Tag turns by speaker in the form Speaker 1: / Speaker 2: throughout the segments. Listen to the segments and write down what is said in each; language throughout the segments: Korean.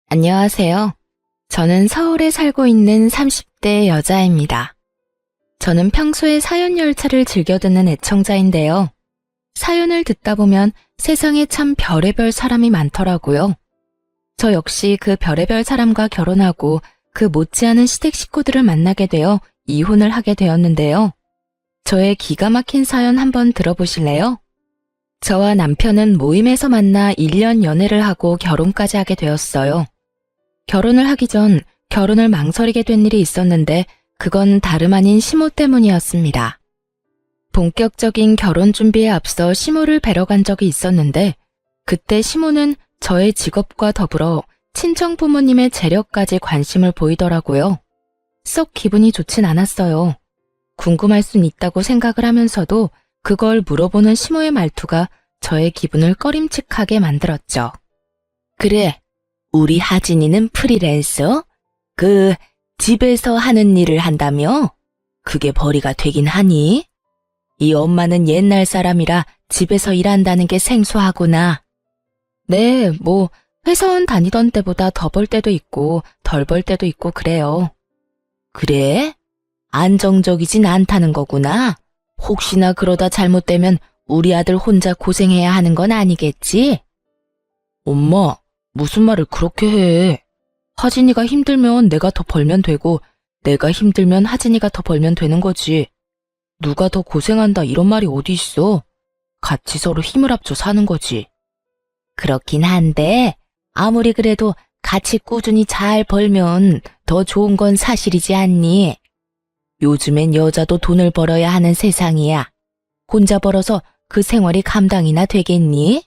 Speaker 1: 안녕하세요. 저는 서울에 살고 있는 30대 여자입니다. 저는 평소에 사연 열차를 즐겨 듣는 애청자인데요. 사연을 듣다 보면 세상에 참 별의별 사람이 많더라고요. 저 역시 그 별의별 사람과 결혼하고 그 못지않은 시댁 식구들을 만나게 되어 이혼을 하게 되었는데요. 저의 기가 막힌 사연 한번 들어보실래요? 저와 남편은 모임에서 만나 1년 연애를 하고 결혼까지 하게 되었어요. 결혼을 하기 전 결혼을 망설이게 된 일이 있었는데 그건 다름 아닌 시모 때문이었습니다. 본격적인 결혼 준비에 앞서 시모를 뵈러 간 적이 있었는데 그때 시모는 저의 직업과 더불어 친정 부모님의 재력까지 관심을 보이더라고요. 썩 기분이 좋진 않았어요. 궁금할 순 있다고 생각을 하면서도 그걸 물어보는 시모의 말투가 저의 기분을 꺼림칙하게 만들었죠. 그래, 우리 하진이는 프리랜서? 집에서 하는 일을 한다며? 그게 벌이가 되긴 하니? 이 엄마는 옛날 사람이라 집에서 일한다는 게 생소하구나. 네, 회사원 다니던 때보다 더 벌 때도 있고 덜 벌 때도 있고 그래요. 그래? 안정적이진 않다는 거구나. 혹시나 그러다 잘못되면 우리 아들 혼자 고생해야 하는 건 아니겠지? 엄마, 무슨 말을 그렇게 해? 하진이가 힘들면 내가 더 벌면 되고 내가 힘들면 하진이가 더 벌면 되는 거지. 누가 더 고생한다 이런 말이 어디 있어? 같이 서로 힘을 합쳐 사는 거지. 그렇긴 한데 아무리 그래도 같이 꾸준히 잘 벌면 더 좋은 건 사실이지 않니? 요즘엔 여자도 돈을 벌어야 하는 세상이야. 혼자 벌어서 그 생활이 감당이나 되겠니?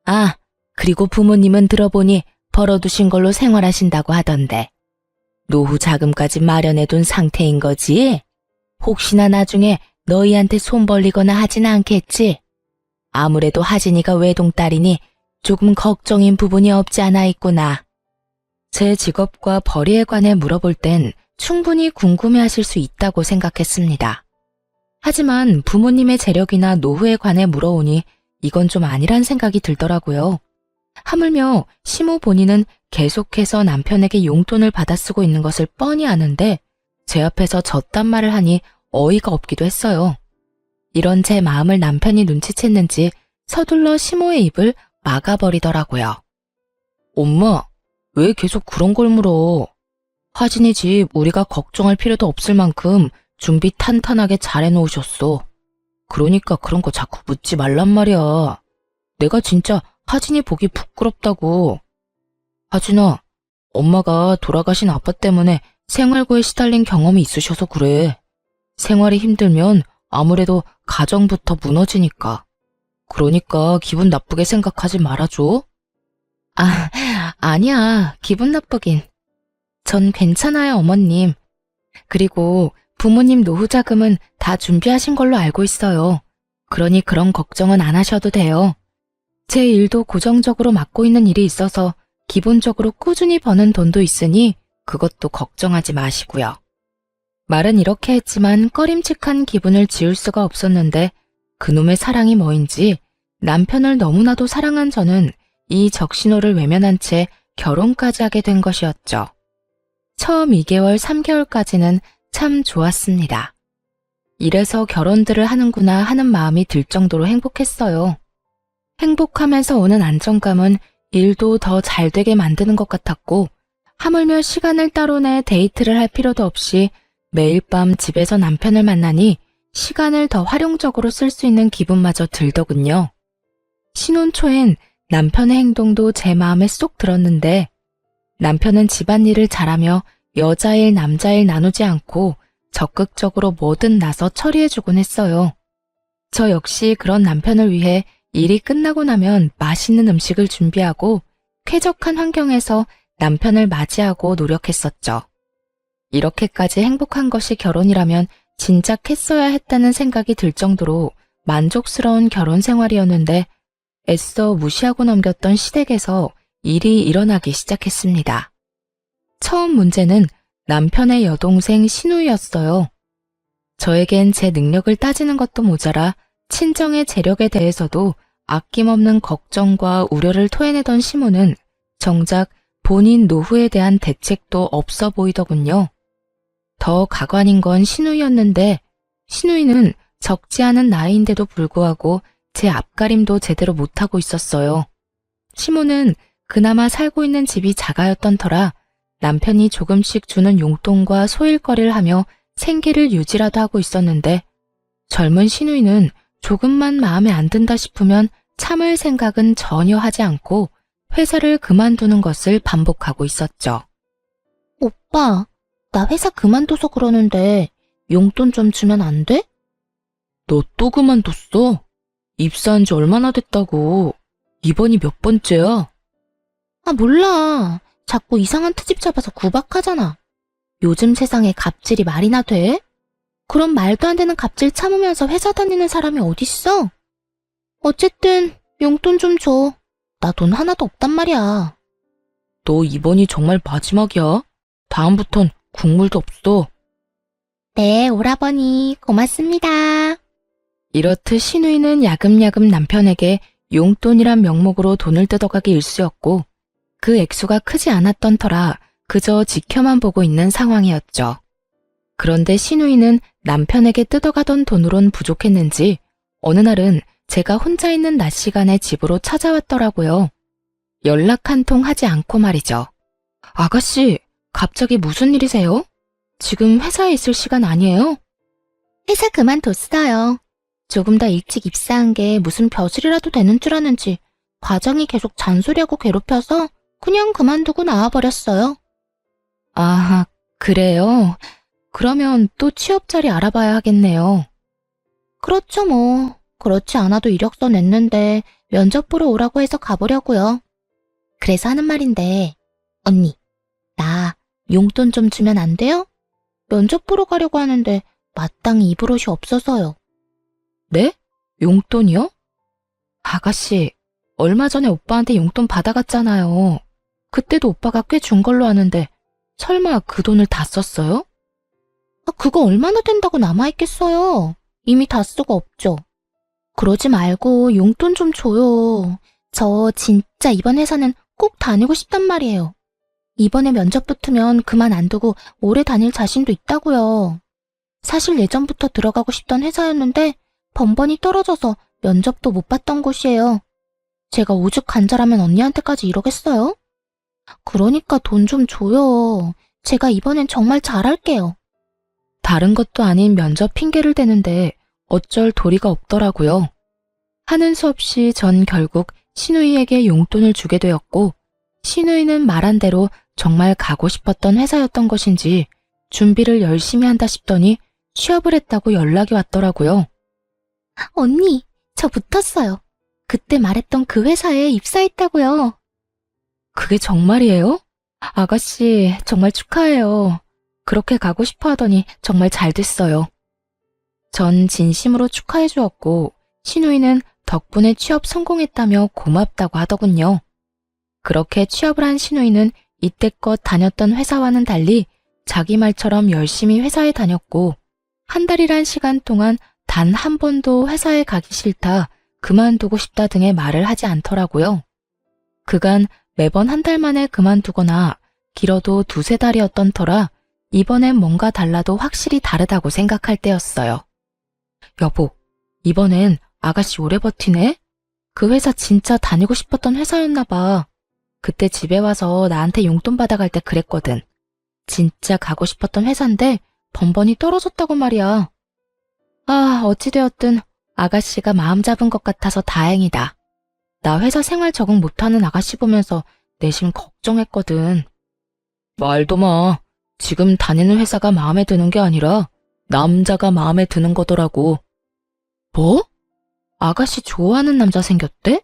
Speaker 1: 아, 그리고 부모님은 들어보니 벌어두신 걸로 생활하신다고 하던데. 노후 자금까지 마련해둔 상태인 거지? 혹시나 나중에 너희한테 손 벌리거나 하진 않겠지? 아무래도 하진이가 외동딸이니 조금 걱정인 부분이 없지 않아 있구나. 제 직업과 벌이에 관해 물어볼 땐 충분히 궁금해하실 수 있다고 생각했습니다. 하지만 부모님의 재력이나 노후에 관해 물어오니 이건 좀 아니란 생각이 들더라고요. 하물며 시모 본인은 계속해서 남편에게 용돈을 받아 쓰고 있는 것을 뻔히 아는데 제 앞에서 저딴 말을 하니 어이가 없기도 했어요. 이런 제 마음을 남편이 눈치챘는지 서둘러 시모의 입을 막아버리더라고요. 엄마, 왜 계속 그런 걸 물어? 하진이 집 우리가 걱정할 필요도 없을 만큼 준비 탄탄하게 잘 해놓으셨어. 그러니까 그런 거 자꾸 묻지 말란 말이야. 내가 진짜 하진이 보기 부끄럽다고. 하진아, 엄마가 돌아가신 아빠 때문에 생활고에 시달린 경험이 있으셔서 그래. 생활이 힘들면 아무래도 가정부터 무너지니까. 그러니까 기분 나쁘게 생각하지 말아줘. 아니야. 기분 나쁘긴. 전 괜찮아요, 어머님. 그리고 부모님 노후 자금은 다 준비하신 걸로 알고 있어요. 그러니 그런 걱정은 안 하셔도 돼요. 제 일도 고정적으로 맡고 있는 일이 있어서 기본적으로 꾸준히 버는 돈도 있으니 그것도 걱정하지 마시고요. 말은 이렇게 했지만 꺼림칙한 기분을 지울 수가 없었는데 그놈의 사랑이 뭐인지 남편을 너무나도 사랑한 저는 이 적신호를 외면한 채 결혼까지 하게 된 것이었죠. 처음 2개월, 3개월까지는 참 좋았습니다. 이래서 결혼들을 하는구나 하는 마음이 들 정도로 행복했어요. 행복하면서 오는 안정감은 일도 더 잘 되게 만드는 것 같았고 하물며 시간을 따로 내 데이트를 할 필요도 없이 매일 밤 집에서 남편을 만나니 시간을 더 활용적으로 쓸 수 있는 기분마저 들더군요. 신혼 초엔 남편의 행동도 제 마음에 쏙 들었는데 남편은 집안일을 잘하며 여자일 남자일 나누지 않고 적극적으로 뭐든 나서 처리해주곤 했어요. 저 역시 그런 남편을 위해 일이 끝나고 나면 맛있는 음식을 준비하고 쾌적한 환경에서 남편을 맞이하고 노력했었죠. 이렇게까지 행복한 것이 결혼이라면 진작 했어야 했다는 생각이 들 정도로 만족스러운 결혼 생활이었는데 애써 무시하고 넘겼던 시댁에서 일이 일어나기 시작했습니다. 처음 문제는 남편의 여동생 신우였어요. 저에겐 제 능력을 따지는 것도 모자라 친정의 재력에 대해서도 아낌없는 걱정과 우려를 토해내던 시모는 정작 본인 노후에 대한 대책도 없어 보이더군요. 더 가관인 건 신우이였는데 신우이는 적지 않은 나이인데도 불구하고 제 앞가림도 제대로 못하고 있었어요. 시모는 그나마 살고 있는 집이 작아였던 터라 남편이 조금씩 주는 용돈과 소일거리를 하며 생계를 유지라도 하고 있었는데 젊은 신우이는 조금만 마음에 안 든다 싶으면 참을 생각은 전혀 하지 않고 회사를 그만두는 것을 반복하고 있었죠. 오빠, 나 회사 그만둬서 그러는데 용돈 좀 주면 안 돼? 너 또 그만뒀어? 입사한 지 얼마나 됐다고? 이번이 몇 번째야? 아, 몰라. 자꾸 이상한 트집 잡아서 구박하잖아. 요즘 세상에 갑질이 말이나 돼? 그럼 말도 안 되는 갑질 참으면서 회사 다니는 사람이 어딨어? 어쨌든 용돈 좀 줘. 나 돈 하나도 없단 말이야. 너 이번이 정말 마지막이야? 다음부턴 국물도 없어. 네, 오라버니 고맙습니다. 이렇듯 신우이는 야금야금 남편에게 용돈이란 명목으로 돈을 뜯어가기 일쑤였고 그 액수가 크지 않았던 터라 그저 지켜만 보고 있는 상황이었죠. 그런데 신우이는 남편에게 뜯어가던 돈으론 부족했는지 어느 날은 제가 혼자 있는 낮 시간에 집으로 찾아왔더라고요. 연락 한 통 하지 않고 말이죠. 아가씨, 갑자기 무슨 일이세요? 지금 회사에 있을 시간 아니에요? 회사 그만뒀어요. 조금 더 일찍 입사한 게 무슨 벼슬이라도 되는 줄 아는지 과장이 계속 잔소리하고 괴롭혀서 그냥 그만두고 나와버렸어요. 아, 그래요? 그러면 또 취업 자리 알아봐야 하겠네요. 그렇죠 뭐. 그렇지 않아도 이력서 냈는데 면접 보러 오라고 해서 가보려고요. 그래서 하는 말인데 언니, 나 용돈 좀 주면 안 돼요? 면접 보러 가려고 하는데 마땅히 입을 옷이 없어서요. 네? 용돈이요? 아가씨, 얼마 전에 오빠한테 용돈 받아갔잖아요. 그때도 오빠가 꽤 준 걸로 아는데 설마 그 돈을 다 썼어요? 아, 그거 얼마나 된다고 남아있겠어요. 이미 다 쓰고 없죠. 그러지 말고 용돈 좀 줘요. 저 진짜 이번 회사는 꼭 다니고 싶단 말이에요. 이번에 면접 붙으면 그만 안 두고 오래 다닐 자신도 있다고요. 사실 예전부터 들어가고 싶던 회사였는데 번번이 떨어져서 면접도 못 봤던 곳이에요. 제가 오죽 간절하면 언니한테까지 이러겠어요? 그러니까 돈 좀 줘요. 제가 이번엔 정말 잘할게요. 다른 것도 아닌 면접 핑계를 대는데 어쩔 도리가 없더라고요. 하는 수 없이 전 결국 신우이에게 용돈을 주게 되었고 신우이는 말한 대로 정말 가고 싶었던 회사였던 것인지 준비를 열심히 한다 싶더니 취업을 했다고 연락이 왔더라고요. 언니, 저 붙었어요. 그때 말했던 그 회사에 입사했다고요. 그게 정말이에요? 아가씨, 정말 축하해요. 그렇게 가고 싶어 하더니 정말 잘 됐어요. 전 진심으로 축하해 주었고 신우이는 덕분에 취업 성공했다며 고맙다고 하더군요. 그렇게 취업을 한 신우이는 이때껏 다녔던 회사와는 달리 자기 말처럼 열심히 회사에 다녔고 한 달이란 시간 동안 단 한 번도 회사에 가기 싫다, 그만두고 싶다 등의 말을 하지 않더라고요. 그간 매번 한 달 만에 그만두거나 길어도 두세 달이었던 터라 이번엔 뭔가 달라도 확실히 다르다고 생각할 때였어요. 여보, 이번엔 아가씨 오래 버티네? 그 회사 진짜 다니고 싶었던 회사였나 봐. 그때 집에 와서 나한테 용돈 받아갈 때 그랬거든. 진짜 가고 싶었던 회사인데 번번이 떨어졌다고 말이야. 아, 어찌되었든 아가씨가 마음 잡은 것 같아서 다행이다. 나 회사 생활 적응 못하는 아가씨 보면서 내심 걱정했거든. 말도 마. 지금 다니는 회사가 마음에 드는 게 아니라 남자가 마음에 드는 거더라고. 뭐? 아가씨 좋아하는 남자 생겼대?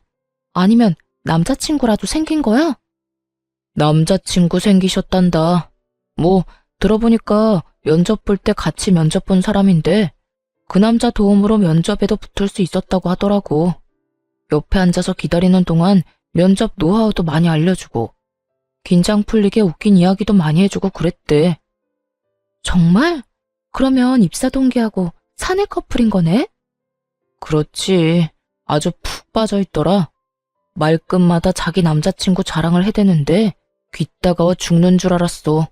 Speaker 1: 아니면 남자친구라도 생긴 거야? 남자친구 생기셨단다. 뭐 들어보니까 면접 볼 때 같이 면접 본 사람인데 그 남자 도움으로 면접에도 붙을 수 있었다고 하더라고. 옆에 앉아서 기다리는 동안 면접 노하우도 많이 알려주고 긴장 풀리게 웃긴 이야기도 많이 해주고 그랬대. 정말? 그러면 입사 동기하고 사내 커플인 거네? 그렇지. 아주 푹 빠져있더라. 말끝마다 자기 남자친구 자랑을 해대는데 귀 따가워 죽는 줄 알았어.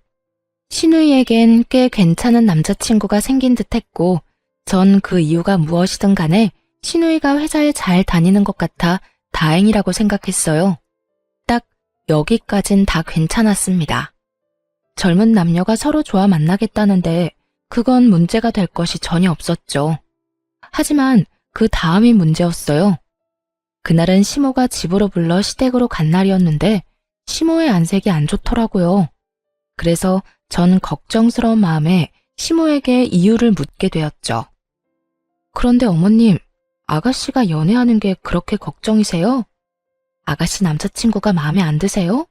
Speaker 1: 신우이에겐 꽤 괜찮은 남자친구가 생긴 듯했고 전 그 이유가 무엇이든 간에 신우이가 회사에 잘 다니는 것 같아 다행이라고 생각했어요. 딱 여기까진 다 괜찮았습니다. 젊은 남녀가 서로 좋아 만나겠다는데 그건 문제가 될 것이 전혀 없었죠. 하지만 그 다음이 문제였어요. 그날은 시모가 집으로 불러 시댁으로 간 날이었는데 시모의 안색이 안 좋더라고요. 그래서 전 걱정스러운 마음에 시모에게 이유를 묻게 되었죠. 그런데 어머님, 아가씨가 연애하는 게 그렇게 걱정이세요? 아가씨 남자친구가 마음에 안 드세요?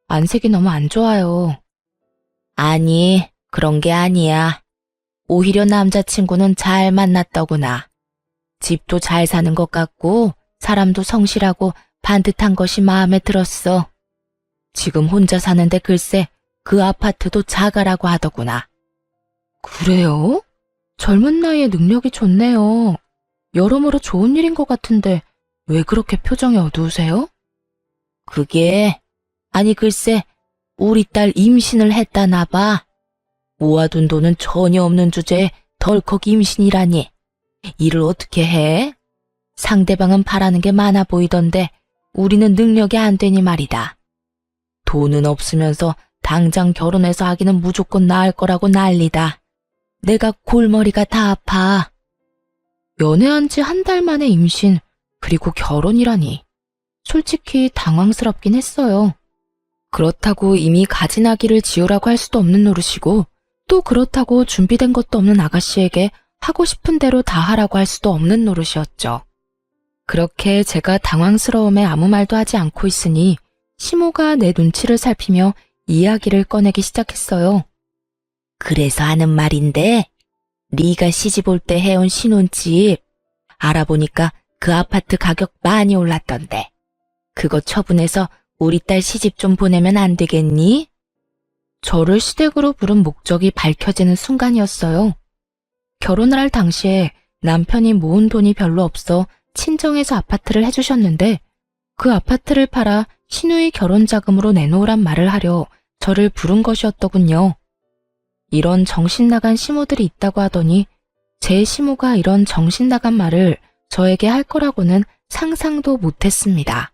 Speaker 1: 안색이 너무 안 좋아요. 아니, 그런 게 아니야. 오히려 남자친구는 잘 만났더구나. 집도 잘 사는 것 같고 사람도 성실하고 반듯한 것이 마음에 들었어. 지금 혼자 사는데 글쎄 그 아파트도 자가라고 하더구나. 그래요? 젊은 나이에 능력이 좋네요. 여러모로 좋은 일인 것 같은데 왜 그렇게 표정이 어두우세요? 그게 아니 글쎄 우리 딸 임신을 했다나 봐. 모아둔 돈은 전혀 없는 주제에 덜컥 임신이라니. 일을 어떻게 해? 상대방은 바라는 게 많아 보이던데 우리는 능력이 안 되니 말이다. 돈은 없으면서 당장 결혼해서 아기는 무조건 낳을 거라고 난리다. 내가 골머리가 다 아파. 연애한 지 한 달 만에 임신, 그리고 결혼이라니. 솔직히 당황스럽긴 했어요. 그렇다고 이미 가진 아기를 지우라고 할 수도 없는 노릇이고 또 그렇다고 준비된 것도 없는 아가씨에게 하고 싶은 대로 다 하라고 할 수도 없는 노릇이었죠. 그렇게 제가 당황스러움에 아무 말도 하지 않고 있으니 시모가 내 눈치를 살피며 이야기를 꺼내기 시작했어요. 그래서 하는 말인데 네가 시집 올 때 해온 신혼집 알아보니까 그 아파트 가격 많이 올랐던데 그거 처분해서 우리 딸 시집 좀 보내면 안 되겠니? 저를 시댁으로 부른 목적이 밝혀지는 순간이었어요. 결혼을 할 당시에 남편이 모은 돈이 별로 없어 친정에서 아파트를 해주셨는데 그 아파트를 팔아 시누이 결혼 자금으로 내놓으란 말을 하려 저를 부른 것이었더군요. 이런 정신나간 시모들이 있다고 하더니 제 시모가 이런 정신나간 말을 저에게 할 거라고는 상상도 못했습니다.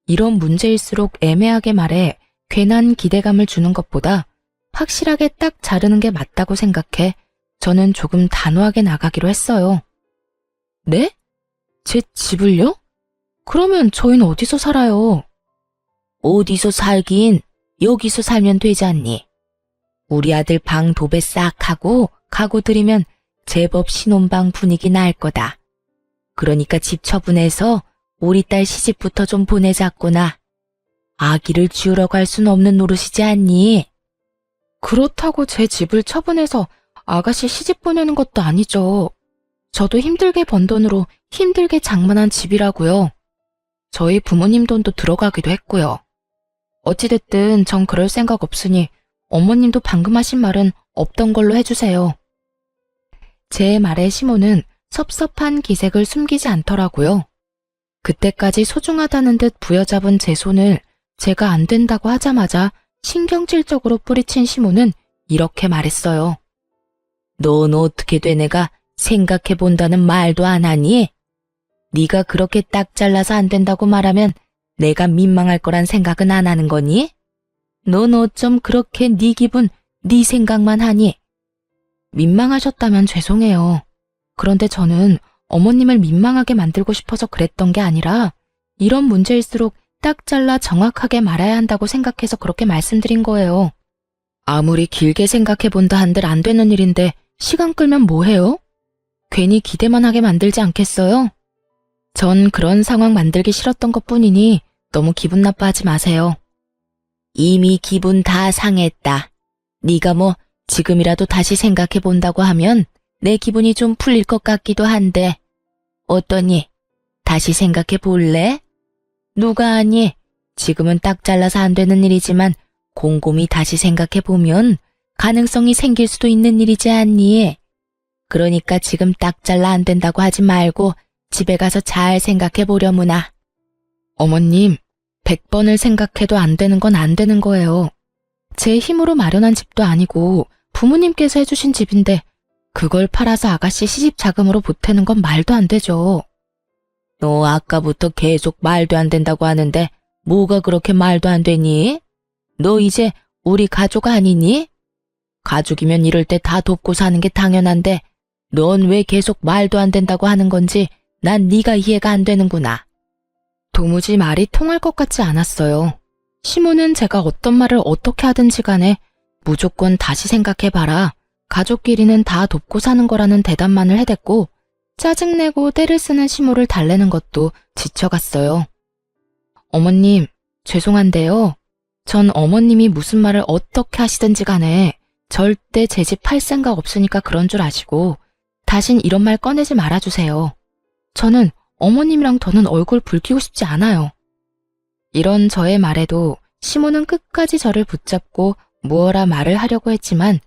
Speaker 1: 이런 문제일수록 애매하게 말해 괜한 기대감을 주는 것보다 확실하게 딱 자르는 게 맞다고 생각해 저는 조금 단호하게 나가기로 했어요. 네? 제 집을요? 그러면 저희는 어디서 살아요? 어디서 살긴 여기서 살면 되지 않니? 우리 아들 방 도배 싹 하고 가구 들이면 제법 신혼방 분위기 날 거다. 그러니까 집 처분해서 우리 딸 시집부터 좀 보내자꾸나. 아기를 지우라고 할 순 없는 노릇이지 않니? 그렇다고 제 집을 처분해서 아가씨 시집 보내는 것도 아니죠. 저도 힘들게 번 돈으로 힘들게 장만한 집이라고요. 저희 부모님 돈도 들어가기도 했고요. 어찌됐든 전 그럴 생각 없으니 어머님도 방금 하신 말은 없던 걸로 해주세요. 제 말에 시모는 섭섭한 기색을 숨기지 않더라고요. 그때까지 소중하다는 듯 부여잡은 제 손을 제가 안 된다고 하자마자 신경질적으로 뿌리친 시모는 이렇게 말했어요. 넌 어떻게 된 애가 생각해본다는 말도 안 하니? 네가 그렇게 딱 잘라서 안 된다고 말하면 내가 민망할 거란 생각은 안 하는 거니? 넌 어쩜 그렇게 네 기분, 네 생각만 하니? 민망하셨다면 죄송해요. 그런데 저는 어머님을 민망하게 만들고 싶어서 그랬던 게 아니라 이런 문제일수록 딱 잘라 정확하게 말아야 한다고 생각해서 그렇게 말씀드린 거예요. 아무리 길게 생각해본다 한들 안 되는 일인데 시간 끌면 뭐해요? 괜히 기대만 하게 만들지 않겠어요? 전 그런 상황 만들기 싫었던 것뿐이니 너무 기분 나빠하지 마세요. 이미 기분 다 상했다. 네가 뭐 지금이라도 다시 생각해본다고 하면 내 기분이 좀 풀릴 것 같기도 한데 어떠니? 다시 생각해 볼래? 누가 아니? 지금은 딱 잘라서 안 되는 일이지만 곰곰이 다시 생각해 보면 가능성이 생길 수도 있는 일이지 않니? 그러니까 지금 딱 잘라 안 된다고 하지 말고 집에 가서 잘 생각해 보려무나. 어머님, 100번을 생각해도 안 되는 건 안 되는 거예요. 제 힘으로 마련한 집도 아니고 부모님께서 해주신 집인데 그걸 팔아서 아가씨 시집 자금으로 보태는 건 말도 안 되죠. 너 아까부터 계속 말도 안 된다고 하는데 뭐가 그렇게 말도 안 되니? 너 이제 우리 가족 아니니? 가족이면 이럴 때 다 돕고 사는 게 당연한데 넌 왜 계속 말도 안 된다고 하는 건지 난 네가 이해가 안 되는구나. 도무지 말이 통할 것 같지 않았어요. 시모는 제가 어떤 말을 어떻게 하든지 간에 무조건 다시 생각해봐라. 가족끼리는 다 돕고 사는 거라는 대답만을 해댔고 짜증내고 때를 쓰는 시모를 달래는 것도 지쳐갔어요. 어머님, 죄송한데요. 전 어머님이 무슨 말을 어떻게 하시든지 간에 절대 제 집 팔 생각 없으니까 그런 줄 아시고 다신 이런 말 꺼내지 말아주세요. 저는 어머님이랑 더는 얼굴 붉히고 싶지 않아요. 이런 저의 말에도 시모는 끝까지 저를 붙잡고 무어라 말을 하려고 했지만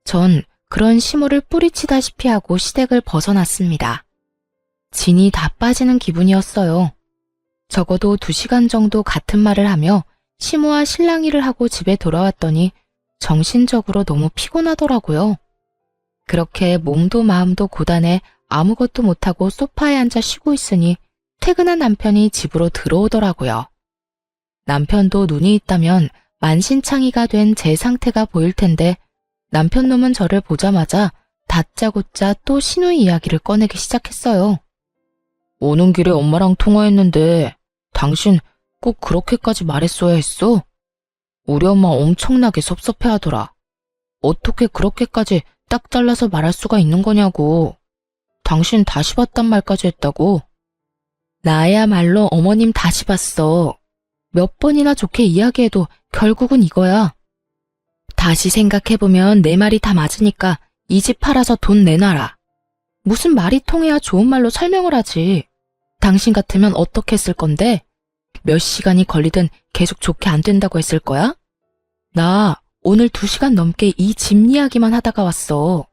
Speaker 1: 전 그런 시모를 뿌리치다시피 하고 시댁을 벗어났습니다. 진이 다 빠지는 기분이었어요. 적어도 2시간 정도 같은 말을 하며 시모와 실랑이를 하고 집에 돌아왔더니 정신적으로 너무 피곤하더라고요. 그렇게 몸도 마음도 고단해 아무것도 못하고 소파에 앉아 쉬고 있으니 퇴근한 남편이 집으로 들어오더라고요. 남편도 눈이 있다면 만신창이가 된 제 상태가 보일 텐데 남편 놈은 저를 보자마자 다짜고짜 또 시누이 이야기를 꺼내기 시작했어요. 오는 길에 엄마랑 통화했는데 당신 꼭 그렇게까지 말했어야 했어? 우리 엄마 엄청나게 섭섭해하더라. 어떻게 그렇게까지 딱 잘라서 말할 수가 있는 거냐고. 당신 다시 봤단 말까지 했다고. 나야말로 어머님 다시 봤어. 몇 번이나 좋게 이야기해도 결국은 이거야. 다시 생각해보면 내 말이 다 맞으니까 이 집 팔아서 돈 내놔라. 무슨 말이 통해야 좋은 말로 설명을 하지. 당신 같으면 어떻게 했을 건데? 몇 시간이 걸리든 계속 좋게 안 된다고 했을 거야? 나 오늘 2시간 넘게 이 집 이야기만 하다가 왔어.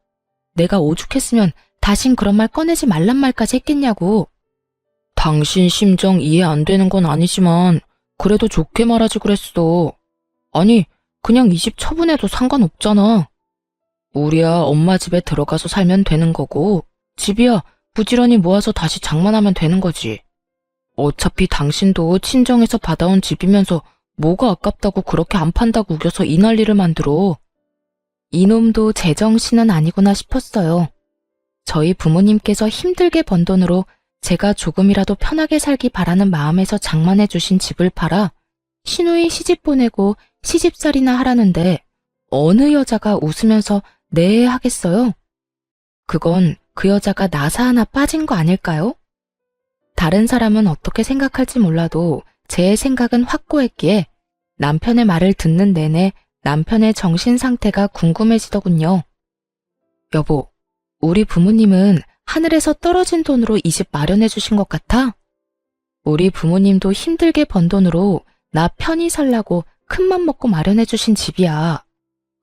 Speaker 1: 내가 오죽했으면 다신 그런 말 꺼내지 말란 말까지 했겠냐고. 당신 심정 이해 안 되는 건 아니지만 그래도 좋게 말하지 그랬어. 아니, 그냥 이 집 처분해도 상관없잖아. 우리야 엄마 집에 들어가서 살면 되는 거고 집이야 부지런히 모아서 다시 장만하면 되는 거지. 어차피 당신도 친정에서 받아온 집이면서 뭐가 아깝다고 그렇게 안 판다고 우겨서 이 난리를 만들어. 이놈도 제정신은 아니구나 싶었어요. 저희 부모님께서 힘들게 번 돈으로 제가 조금이라도 편하게 살기 바라는 마음에서 장만해 주신 집을 팔아 시누이 시집 보내고 시집살이나 하라는데 어느 여자가 웃으면서 네 하겠어요? 그건 그 여자가 나사 하나 빠진 거 아닐까요? 다른 사람은 어떻게 생각할지 몰라도 제 생각은 확고했기에 남편의 말을 듣는 내내 남편의 정신 상태가 궁금해지더군요. 여보, 우리 부모님은 하늘에서 떨어진 돈으로 이 집 마련해 주신 것 같아? 우리 부모님도 힘들게 번 돈으로 나 편히 살라고 큰맘 먹고 마련해 주신 집이야.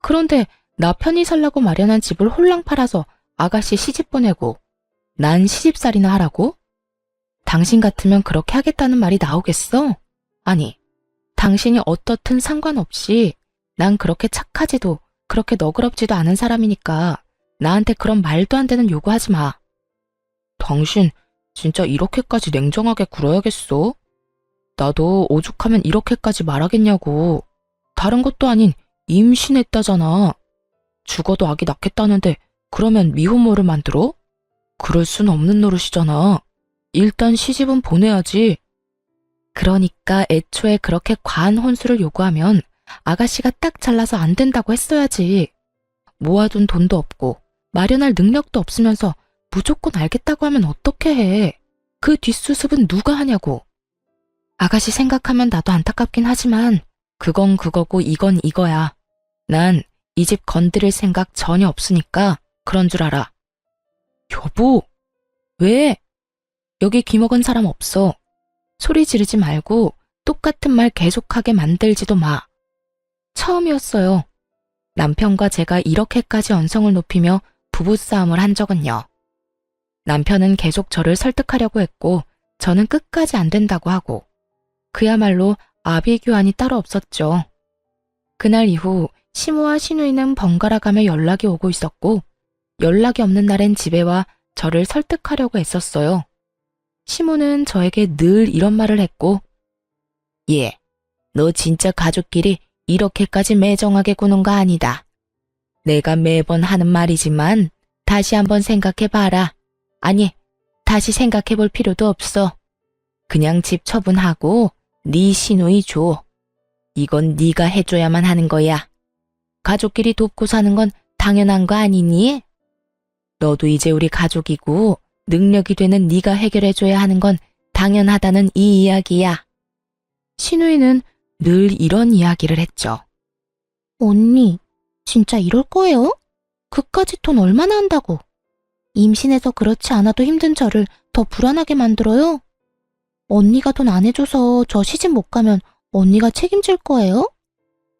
Speaker 1: 그런데 나 편히 살라고 마련한 집을 홀랑 팔아서 아가씨 시집 보내고 난 시집살이나 하라고? 당신 같으면 그렇게 하겠다는 말이 나오겠어? 아니, 당신이 어떻든 상관없이 난 그렇게 착하지도 그렇게 너그럽지도 않은 사람이니까 나한테 그런 말도 안 되는 요구하지 마. 당신 진짜 이렇게까지 냉정하게 굴어야겠어? 나도 오죽하면 이렇게까지 말하겠냐고. 다른 것도 아닌 임신했다잖아. 죽어도 아기 낳겠다는데 그러면 미혼모를 만들어? 그럴 순 없는 노릇이잖아. 일단 시집은 보내야지. 그러니까 애초에 그렇게 과한 혼수를 요구하면 아가씨가 딱 잘라서 안 된다고 했어야지. 모아둔 돈도 없고 마련할 능력도 없으면서 무조건 알겠다고 하면 어떻게 해. 그 뒷수습은 누가 하냐고. 아가씨 생각하면 나도 안타깝긴 하지만 그건 그거고 이건 이거야. 난 이 집 건드릴 생각 전혀 없으니까 그런 줄 알아. 여보, 왜? 여기 귀먹은 사람 없어. 소리 지르지 말고 똑같은 말 계속하게 만들지도 마. 처음이었어요. 남편과 제가 이렇게까지 언성을 높이며 부부싸움을 한 적은요. 남편은 계속 저를 설득하려고 했고 저는 끝까지 안 된다고 하고 그야말로 아비 교환이 따로 없었죠. 그날 이후 시모와 시누이는 번갈아 가며 연락이 오고 있었고 연락이 없는 날엔 집에 와 저를 설득하려고 애썼어요. 시모는 저에게 늘 이런 말을 했고 예, 너 진짜 가족끼리 이렇게까지 매정하게 구는 거 아니다. 내가 매번 하는 말이지만 다시 한번 생각해봐라. 아니, 다시 생각해볼 필요도 없어. 그냥 집 처분하고 네 시누이 줘. 이건 네가 해줘야만 하는 거야. 가족끼리 돕고 사는 건 당연한 거 아니니? 너도 이제 우리 가족이고 능력이 되는 네가 해결해줘야 하는 건 당연하다는 이 이야기야. 시누이는 늘 이런 이야기를 했죠. 언니, 진짜 이럴 거예요? 그까짓 돈 얼마나 한다고? 임신해서 그렇지 않아도 힘든 저를 더 불안하게 만들어요? 언니가 돈 안 해줘서 저 시집 못 가면 언니가 책임질 거예요?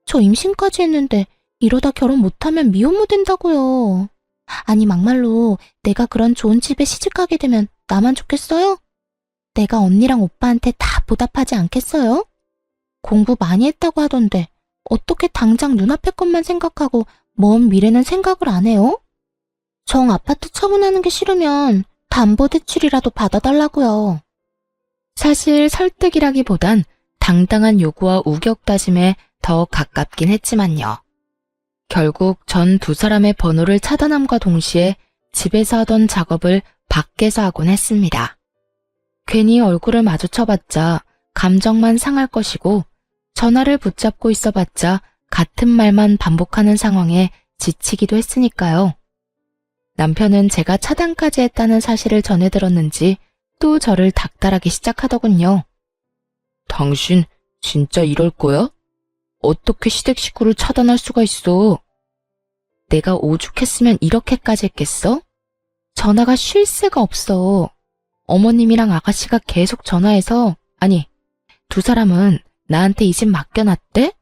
Speaker 1: 저 임신까지 했는데 이러다 결혼 못하면 미혼모 된다고요. 아니 막말로 내가 그런 좋은 집에 시집 가게 되면 나만 좋겠어요? 내가 언니랑 오빠한테 다 보답하지 않겠어요? 공부 많이 했다고 하던데 어떻게 당장 눈앞의 것만 생각하고 먼 미래는 생각을 안 해요? 정 아파트 처분하는 게 싫으면 담보대출이라도 받아달라고요. 사실 설득이라기보단 당당한 요구와 우격다짐에 더 가깝긴 했지만요. 결국 전 두 사람의 번호를 차단함과 동시에 집에서 하던 작업을 밖에서 하곤 했습니다. 괜히 얼굴을 마주쳐봤자 감정만 상할 것이고 전화를 붙잡고 있어봤자 같은 말만 반복하는 상황에 지치기도 했으니까요. 남편은 제가 차단까지 했다는 사실을 전해 들었는지 또 저를 닥달하기 시작하더군요. 당신 진짜 이럴 거야? 어떻게 시댁 식구를 차단할 수가 있어? 내가 오죽했으면 이렇게까지 했겠어? 전화가 쉴 새가 없어. 어머님이랑 아가씨가 계속 전화해서 아니, 두 사람은 나한테 이 집 맡겨놨대?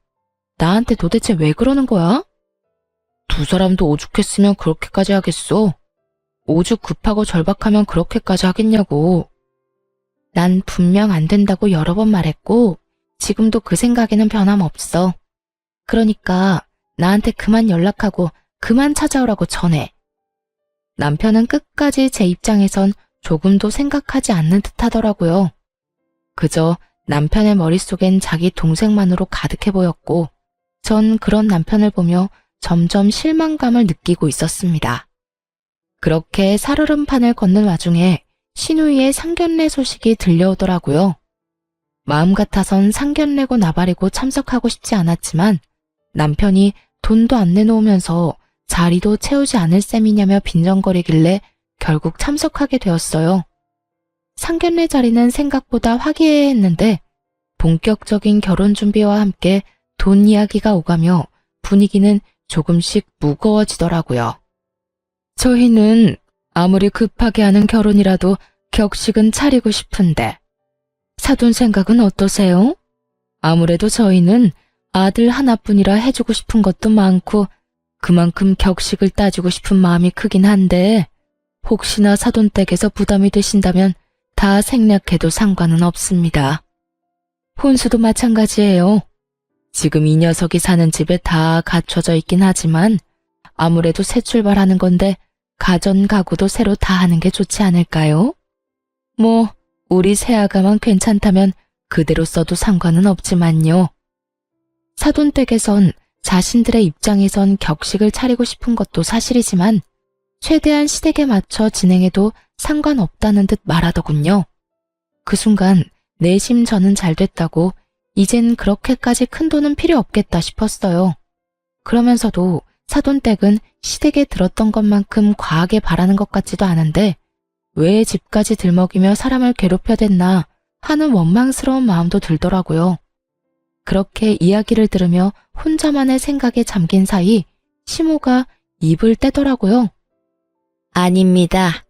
Speaker 1: 나한테 도대체 왜 그러는 거야? 두 사람도 오죽했으면 그렇게까지 하겠어? 오죽 급하고 절박하면 그렇게까지 하겠냐고. 난 분명 안 된다고 여러 번 말했고 지금도 그 생각에는 변함없어. 그러니까 나한테 그만 연락하고 그만 찾아오라고 전해. 남편은 끝까지 제 입장에선 조금도 생각하지 않는 듯 하더라고요. 그저 남편의 머릿속엔 자기 동생만으로 가득해 보였고 전 그런 남편을 보며 점점 실망감을 느끼고 있었습니다. 그렇게 살얼음판을 걷는 와중에 시누이의 상견례 소식이 들려오더라고요. 마음 같아선 상견례고 나발이고 참석하고 싶지 않았지만 남편이 돈도 안 내놓으면서 자리도 채우지 않을 셈이냐며 빈정거리길래 결국 참석하게 되었어요. 상견례 자리는 생각보다 화기애애했는데 본격적인 결혼 준비와 함께 돈 이야기가 오가며 분위기는 조금씩 무거워지더라고요. 저희는 아무리 급하게 하는 결혼이라도 격식은 차리고 싶은데 사돈 생각은 어떠세요? 아무래도 저희는 아들 하나뿐이라 해주고 싶은 것도 많고 그만큼 격식을 따지고 싶은 마음이 크긴 한데 혹시나 사돈 댁에서 부담이 되신다면 다 생략해도 상관은 없습니다. 혼수도 마찬가지예요. 지금 이 녀석이 사는 집에 다 갖춰져 있긴 하지만 아무래도 새 출발하는 건데 가전 가구도 새로 다 하는 게 좋지 않을까요? 뭐 우리 새아가만 괜찮다면 그대로 써도 상관은 없지만요. 사돈 댁에선 자신들의 입장에선 격식을 차리고 싶은 것도 사실이지만 최대한 시댁에 맞춰 진행해도 상관없다는 듯 말하더군요. 그 순간 내심 저는 잘 됐다고 이젠 그렇게까지 큰 돈은 필요 없겠다 싶었어요. 그러면서도 사돈댁은 시댁에 들었던 것만큼 과하게 바라는 것 같지도 않은데 왜 집까지 들먹이며 사람을 괴롭혀댔나 하는 원망스러운 마음도 들더라고요. 그렇게 이야기를 들으며 혼자만의 생각에 잠긴 사이 시모가 입을 떼더라고요. 아닙니다.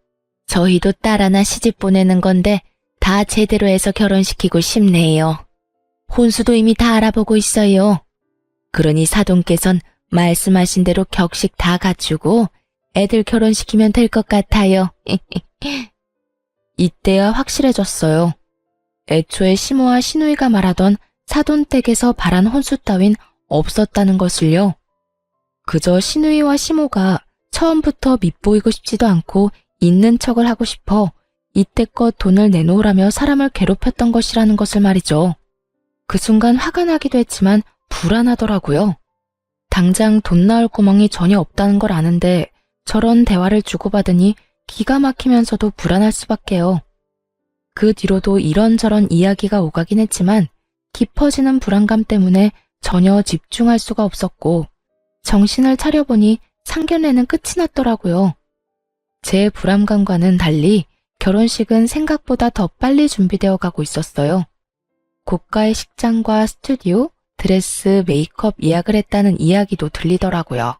Speaker 1: 저희도 딸 하나 시집 보내는 건데 다 제대로 해서 결혼시키고 싶네요. 혼수도 이미 다 알아보고 있어요. 그러니 사돈께선 말씀하신 대로 격식 다 갖추고 애들 결혼시키면 될 것 같아요. 이때야 확실해졌어요. 애초에 시모와 시누이가 말하던 사돈댁에서 바란 혼수 따윈 없었다는 것을요. 그저 신우이와 시모가 처음부터 밉보이고 싶지도 않고 있는 척을 하고 싶어 이때껏 돈을 내놓으라며 사람을 괴롭혔던 것이라는 것을 말이죠. 그 순간 화가 나기도 했지만 불안하더라고요. 당장 돈 나올 구멍이 전혀 없다는 걸 아는데 저런 대화를 주고받으니 기가 막히면서도 불안할 수밖에요. 그 뒤로도 이런저런 이야기가 오가긴 했지만 깊어지는 불안감 때문에 전혀 집중할 수가 없었고 정신을 차려보니 상견례는 끝이 났더라고요. 제 불안감과는 달리 결혼식은 생각보다 더 빨리 준비되어 가고 있었어요. 고가의 식장과 스튜디오, 드레스, 메이크업 예약을 했다는 이야기도 들리더라고요.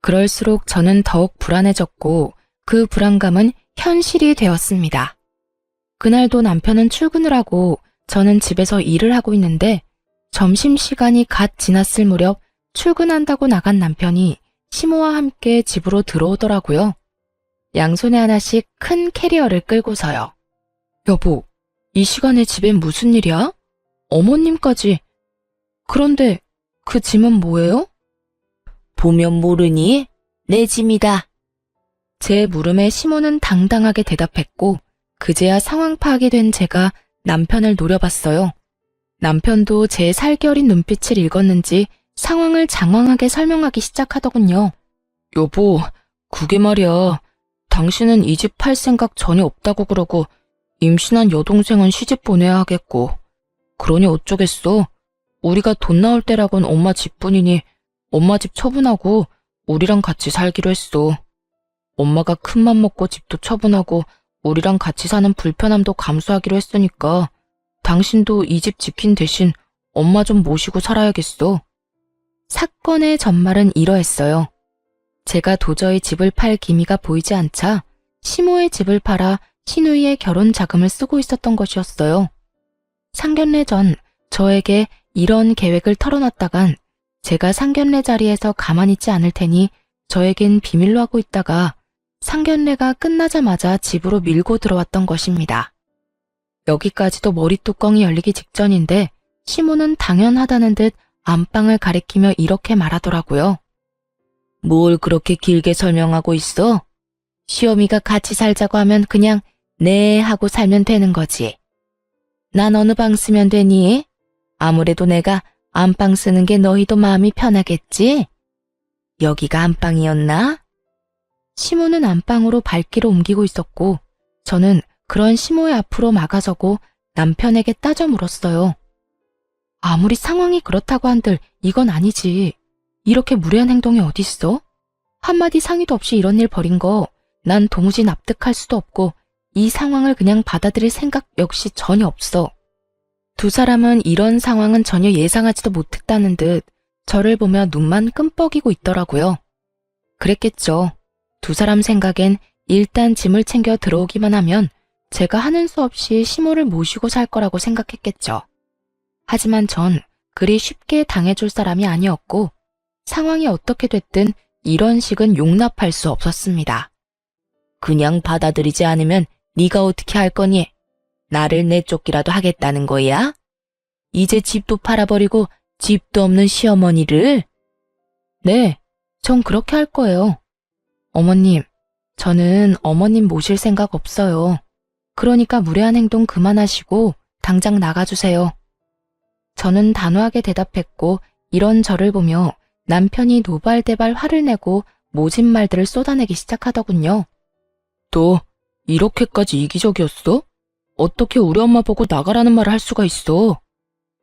Speaker 1: 그럴수록 저는 더욱 불안해졌고 그 불안감은 현실이 되었습니다. 그날도 남편은 출근을 하고 저는 집에서 일을 하고 있는데 점심시간이 갓 지났을 무렵 출근한다고 나간 남편이 시모와 함께 집으로 들어오더라고요. 양손에 하나씩 큰 캐리어를 끌고서요. 여보, 이 시간에 집엔 무슨 일이야? 어머님까지. 그런데 그 짐은 뭐예요? 보면 모르니? 내 짐이다. 제 물음에 시모는 당당하게 대답했고 그제야 상황 파악이 된 제가 남편을 노려봤어요. 남편도 제 살결인 눈빛을 읽었는지 상황을 장황하게 설명하기 시작하더군요. 여보, 그게 말이야. 당신은 이 집 팔 생각 전혀 없다고 그러고 임신한 여동생은 시집 보내야 하겠고 그러니 어쩌겠어. 우리가 돈 나올 때라곤 엄마 집뿐이니 엄마 집 처분하고 우리랑 같이 살기로 했어. 엄마가 큰맘 먹고 집도 처분하고 우리랑 같이 사는 불편함도 감수하기로 했으니까 당신도 이 집 지킨 대신 엄마 좀 모시고 살아야겠어. 사건의 전말은 이러했어요. 제가 도저히 집을 팔 기미가 보이지 않자 시모의 집을 팔아 시누이의 결혼 자금을 쓰고 있었던 것이었어요. 상견례 전 저에게 이런 계획을 털어놨다간 제가 상견례 자리에서 가만히 있지 않을 테니 저에겐 비밀로 하고 있다가 상견례가 끝나자마자 집으로 밀고 들어왔던 것입니다. 여기까지도 머리뚜껑이 열리기 직전인데 시모는 당연하다는 듯 안방을 가리키며 이렇게 말하더라고요. 뭘 그렇게 길게 설명하고 있어? 시어미가 같이 살자고 하면 그냥 네 하고 살면 되는 거지. 난 어느 방 쓰면 되니? 아무래도 내가 안방 쓰는 게 너희도 마음이 편하겠지? 여기가 안방이었나? 시모는 안방으로 발길을 옮기고 있었고 저는 그런 시모의 앞으로 막아서고 남편에게 따져 물었어요. 아무리 상황이 그렇다고 한들 이건 아니지. 이렇게 무례한 행동이 어딨어? 한마디 상의도 없이 이런 일 벌인 거 난 도무지 납득할 수도 없고 이 상황을 그냥 받아들일 생각 역시 전혀 없어. 두 사람은 이런 상황은 전혀 예상하지도 못했다는 듯 저를 보며 눈만 끔뻑이고 있더라고요. 그랬겠죠. 두 사람 생각엔 일단 짐을 챙겨 들어오기만 하면 제가 하는 수 없이 시모를 모시고 살 거라고 생각했겠죠. 하지만 전 그리 쉽게 당해줄 사람이 아니었고 상황이 어떻게 됐든 이런 식은 용납할 수 없었습니다. 그냥 받아들이지 않으면 네가 어떻게 할 거니? 나를 내쫓기라도 하겠다는 거야? 이제 집도 팔아버리고 집도 없는 시어머니를? 네, 전 그렇게 할 거예요. 어머님, 저는 어머님 모실 생각 없어요. 그러니까 무례한 행동 그만하시고 당장 나가주세요. 저는 단호하게 대답했고 이런 저를 보며 남편이 노발대발 화를 내고 모진 말들을 쏟아내기 시작하더군요. 너 이렇게까지 이기적이었어? 어떻게 우리 엄마 보고 나가라는 말을 할 수가 있어?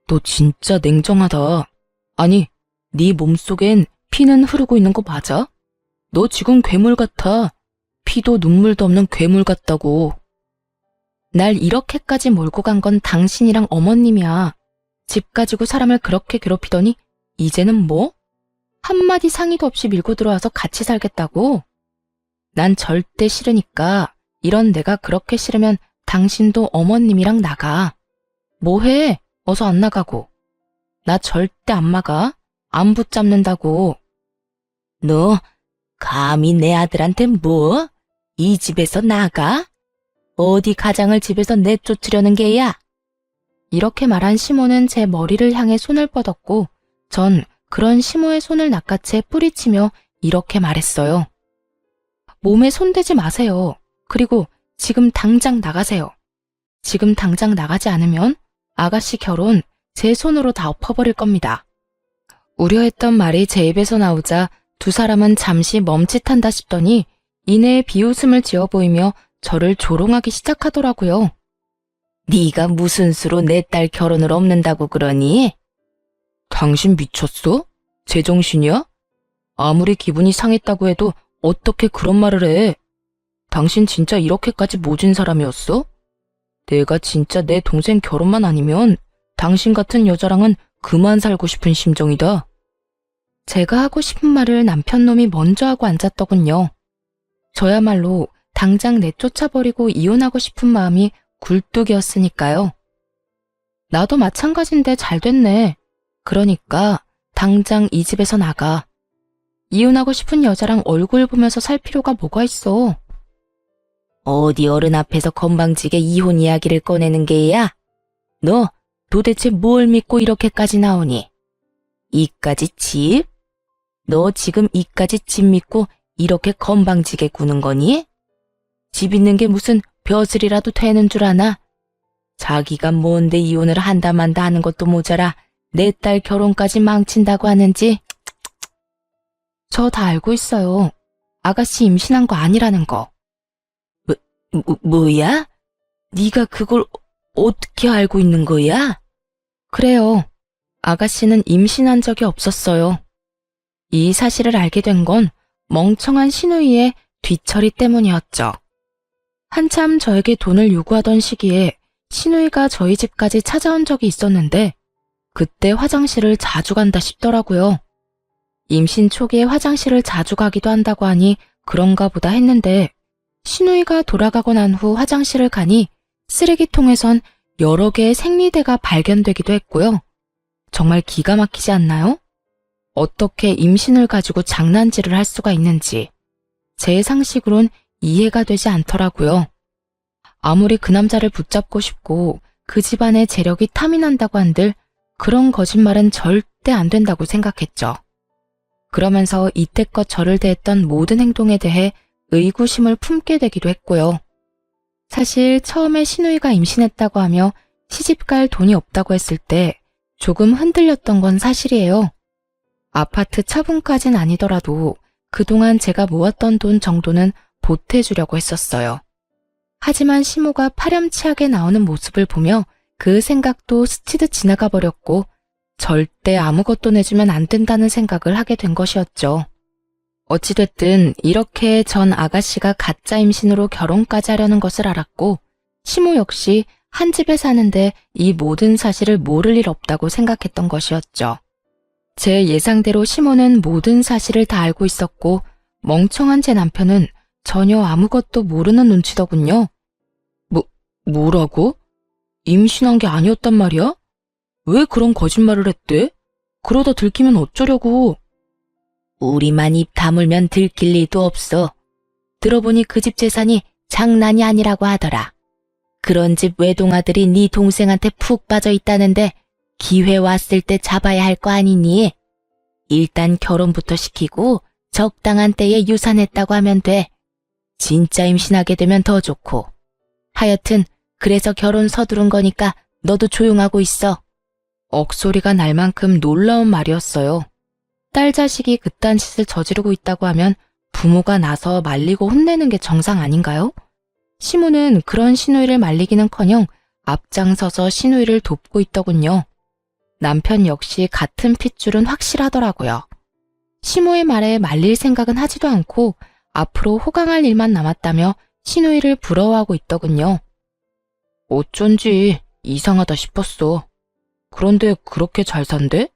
Speaker 1: 너 진짜 냉정하다. 아니, 네 몸속엔 피는 흐르고 있는 거 맞아? 너 지금 괴물 같아. 피도 눈물도 없는 괴물 같다고. 날 이렇게까지 몰고 간 건 당신이랑 어머님이야. 집 가지고 사람을 그렇게 괴롭히더니 이제는 뭐? 한마디 상의도 없이 밀고 들어와서 같이 살겠다고? 난 절대 싫으니까 이런 내가 그렇게 싫으면 당신도 어머님이랑 나가. 뭐해? 어서 안 나가고. 나 절대 안 막아. 안 붙잡는다고. 너 감히 내 아들한테 뭐? 이 집에서 나가? 어디 가장을 집에서 내쫓으려는 게야? 이렇게 말한 시모는 제 머리를 향해 손을 뻗었고 전 그런 시모의 손을 낚아채 뿌리치며 이렇게 말했어요. 몸에 손대지 마세요. 그리고 지금 당장 나가세요. 지금 당장 나가지 않으면 아가씨 결혼 제 손으로 다 엎어버릴 겁니다. 우려했던 말이 제 입에서 나오자 두 사람은 잠시 멈칫한다 싶더니 이내에 비웃음을 지어 보이며 저를 조롱하기 시작하더라고요. 네가 무슨 수로 내 딸 결혼을 없는다고 그러니? 당신 미쳤어? 제정신이야? 아무리 기분이 상했다고 해도 어떻게 그런 말을 해? 당신 진짜 이렇게까지 모진 사람이었어? 내가 진짜 내 동생 결혼만 아니면 당신 같은 여자랑은 그만 살고 싶은 심정이다. 제가 하고 싶은 말을 남편놈이 먼저 하고 앉았더군요. 저야말로 당장 내쫓아버리고 이혼하고 싶은 마음이 굴뚝이었으니까요. 나도 마찬가지인데 잘 됐네. 그러니까 당장 이 집에서 나가. 이혼하고 싶은 여자랑 얼굴 보면서 살 필요가 뭐가 있어. 어디 어른 앞에서 건방지게 이혼 이야기를 꺼내는 게야? 너 도대체 뭘 믿고 이렇게까지 나오니? 이까지 집? 너 지금 이까지 집 믿고 이렇게 건방지게 구는 거니? 집 있는 게 무슨 벼슬이라도 되는 줄 아나? 자기가 뭔데 이혼을 한다 만다 하는 것도 모자라 내 딸 결혼까지 망친다고 하는지. 저 다 알고 있어요. 아가씨 임신한 거 아니라는 거. 뭐야? 네가 그걸 어떻게 알고 있는 거야? 그래요. 아가씨는 임신한 적이 없었어요. 이 사실을 알게 된 건 멍청한 신우이의 뒤처리 때문이었죠. 한참 저에게 돈을 요구하던 시기에 신우이가 저희 집까지 찾아온 적이 있었는데 그때 화장실을 자주 간다 싶더라고요. 임신 초기에 화장실을 자주 가기도 한다고 하니 그런가 보다 했는데 신우이가 돌아가고 난 후 화장실을 가니 쓰레기통에선 여러 개의 생리대가 발견되기도 했고요. 정말 기가 막히지 않나요? 어떻게 임신을 가지고 장난질을 할 수가 있는지 제 상식으론 이해가 되지 않더라고요. 아무리 그 남자를 붙잡고 싶고 그 집안의 재력이 탐이 난다고 한들 그런 거짓말은 절대 안 된다고 생각했죠. 그러면서 이때껏 저를 대했던 모든 행동에 대해 의구심을 품게 되기도 했고요. 사실 처음에 신우이가 임신했다고 하며 시집갈 돈이 없다고 했을 때 조금 흔들렸던 건 사실이에요. 아파트 처분까진 아니더라도 그동안 제가 모았던 돈 정도는 보태주려고 했었어요. 하지만 시모가 파렴치하게 나오는 모습을 보며 그 생각도 스치듯 지나가 버렸고 절대 아무것도 내주면 안 된다는 생각을 하게 된 것이었죠. 어찌됐든 이렇게 전 아가씨가 가짜 임신으로 결혼까지 하려는 것을 알았고 시모 역시 한 집에 사는데 이 모든 사실을 모를 일 없다고 생각했던 것이었죠. 제 예상대로 시모는 모든 사실을 다 알고 있었고 멍청한 제 남편은 전혀 아무것도 모르는 눈치더군요. 뭐라고? 임신한 게 아니었단 말이야? 왜 그런 거짓말을 했대? 그러다 들키면 어쩌려고? 우리만 입 다물면 들킬 리도 없어. 들어보니 그 집 재산이 장난이 아니라고 하더라. 그런 집 외동아들이 네 동생한테 푹 빠져 있다는데 기회 왔을 때 잡아야 할 거 아니니? 일단 결혼부터 시키고 적당한 때에 유산했다고 하면 돼. 진짜 임신하게 되면 더 좋고. 하여튼 그래서 결혼 서두른 거니까 너도 조용하고 있어. 억소리가 날 만큼 놀라운 말이었어요. 딸 자식이 그딴 짓을 저지르고 있다고 하면 부모가 나서 말리고 혼내는 게 정상 아닌가요? 시모는 그런 시누이를 말리기는커녕 앞장서서 시누이를 돕고 있더군요. 남편 역시 같은 핏줄은 확실하더라고요. 시모의 말에 말릴 생각은 하지도 않고 앞으로 호강할 일만 남았다며 시누이를 부러워하고 있더군요. 어쩐지 이상하다 싶었어. 그런데 그렇게 잘 산대?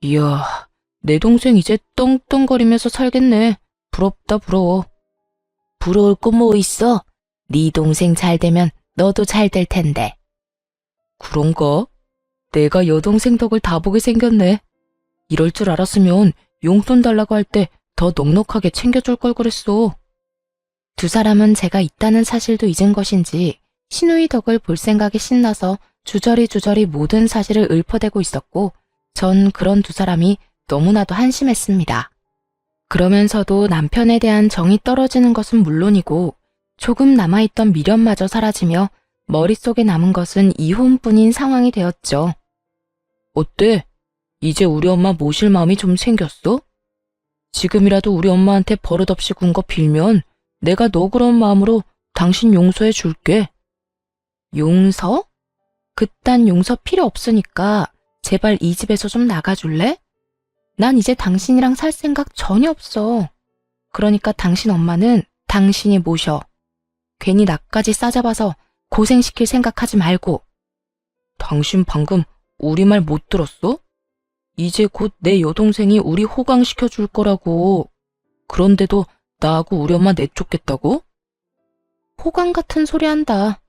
Speaker 1: 이야, 내 동생 이제 떵떵거리면서 살겠네. 부럽다 부러워. 부러울 거 뭐 있어? 네 동생 잘 되면 너도 잘 될 텐데. 그런가? 내가 여동생 덕을 다 보게 생겼네. 이럴 줄 알았으면 용돈 달라고 할 때 더 넉넉하게 챙겨줄 걸 그랬어. 두 사람은 제가 있다는 사실도 잊은 것인지 시누이 덕을 볼 생각이 신나서 주저리 모든 사실을 읊어대고 있었고 전 그런 두 사람이 너무나도 한심했습니다. 그러면서도 남편에 대한 정이 떨어지는 것은 물론이고 조금 남아있던 미련마저 사라지며 머릿속에 남은 것은 이혼뿐인 상황이 되었죠. 어때? 이제 우리 엄마 모실 마음이 좀 생겼어? 지금이라도 우리 엄마한테 버릇없이 군 거 빌면 내가 너 그런 마음으로 당신 용서해 줄게. 용서? 그딴 용서 필요 없으니까 제발 이 집에서 좀 나가줄래? 난 이제 당신이랑 살 생각 전혀 없어. 그러니까 당신 엄마는 당신이 모셔. 괜히 나까지 싸잡아서 고생시킬 생각하지 말고. 당신 방금 우리 말 못 들었어? 이제 곧 내 여동생이 우리 호강시켜 줄 거라고. 그런데도 나하고 우리 엄마 내쫓겠다고? 호강 같은 소리 한다.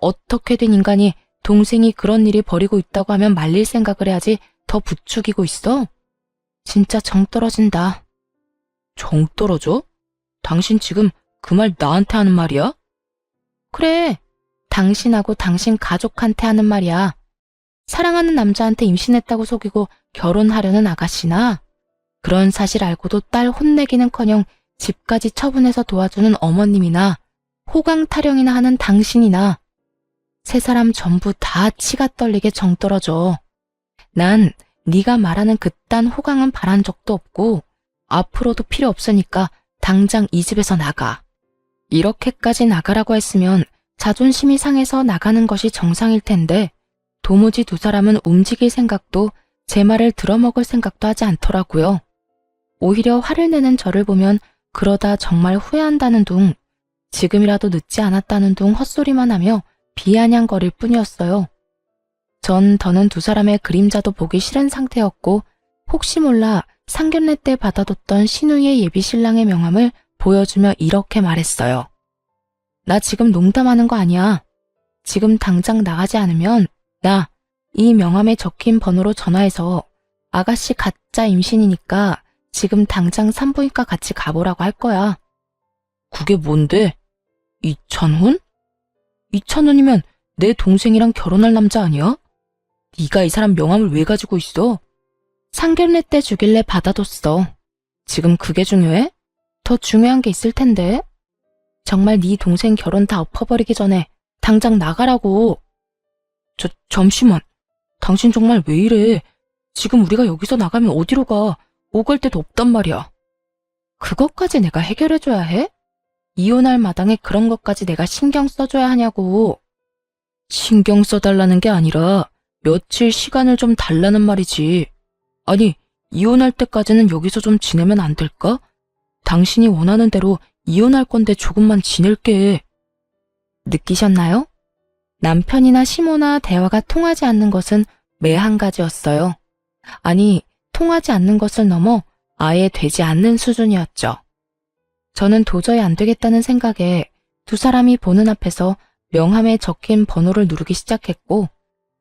Speaker 1: 어떻게 된 인간이 동생이 그런 일이 벌이고 있다고 하면 말릴 생각을 해야지 더 부추기고 있어? 진짜 정 떨어진다. 정 떨어져? 당신 지금 그 말 나한테 하는 말이야? 그래, 당신하고 당신 가족한테 하는 말이야. 사랑하는 남자한테 임신했다고 속이고 결혼하려는 아가씨나 그런 사실 알고도 딸 혼내기는커녕 집까지 처분해서 도와주는 어머님이나 호강 타령이나 하는 당신이나 세 사람 전부 다 치가 떨리게 정 떨어져. 난 네가 말하는 그딴 호강은 바란 적도 없고 앞으로도 필요 없으니까 당장 이 집에서 나가. 이렇게까지 나가라고 했으면 자존심이 상해서 나가는 것이 정상일 텐데 도무지 두 사람은 움직일 생각도 제 말을 들어먹을 생각도 하지 않더라고요. 오히려 화를 내는 저를 보면 그러다 정말 후회한다는 둥, 지금이라도 늦지 않았다는 둥 헛소리만 하며 비아냥거릴 뿐이었어요. 전 더는 두 사람의 그림자도 보기 싫은 상태였고 혹시 몰라 상견례 때 받아뒀던 신우이의 예비 신랑의 명함을 보여주며 이렇게 말했어요. 나 지금 농담하는 거 아니야. 지금 당장 나가지 않으면 나 이 명함에 적힌 번호로 전화해서 아가씨 가짜 임신이니까 지금 당장 산부인과 같이 가보라고 할 거야. 그게 뭔데? 이찬훈? 이찬훈이면 내 동생이랑 결혼할 남자 아니야? 네가 이 사람 명함을 왜 가지고 있어? 상견례 때 주길래 받아뒀어. 지금 그게 중요해? 더 중요한 게 있을 텐데. 정말 네 동생 결혼 다 엎어버리기 전에 당장 나가라고. 잠시만. 당신 정말 왜 이래? 지금 우리가 여기서 나가면 어디로 가? 오갈 데도 없단 말이야. 그것까지 내가 해결해줘야 해? 이혼할 마당에 그런 것까지 내가 신경 써줘야 하냐고. 신경 써달라는 게 아니라 며칠 시간을 좀 달라는 말이지. 아니, 이혼할 때까지는 여기서 좀 지내면 안 될까? 당신이 원하는 대로 이혼할 건데 조금만 지낼게. 느끼셨나요? 남편이나 시모나 대화가 통하지 않는 것은 매 한 가지였어요. 아니, 통하지 않는 것을 넘어 아예 되지 않는 수준이었죠. 저는 도저히 안 되겠다는 생각에 두 사람이 보는 앞에서 명함에 적힌 번호를 누르기 시작했고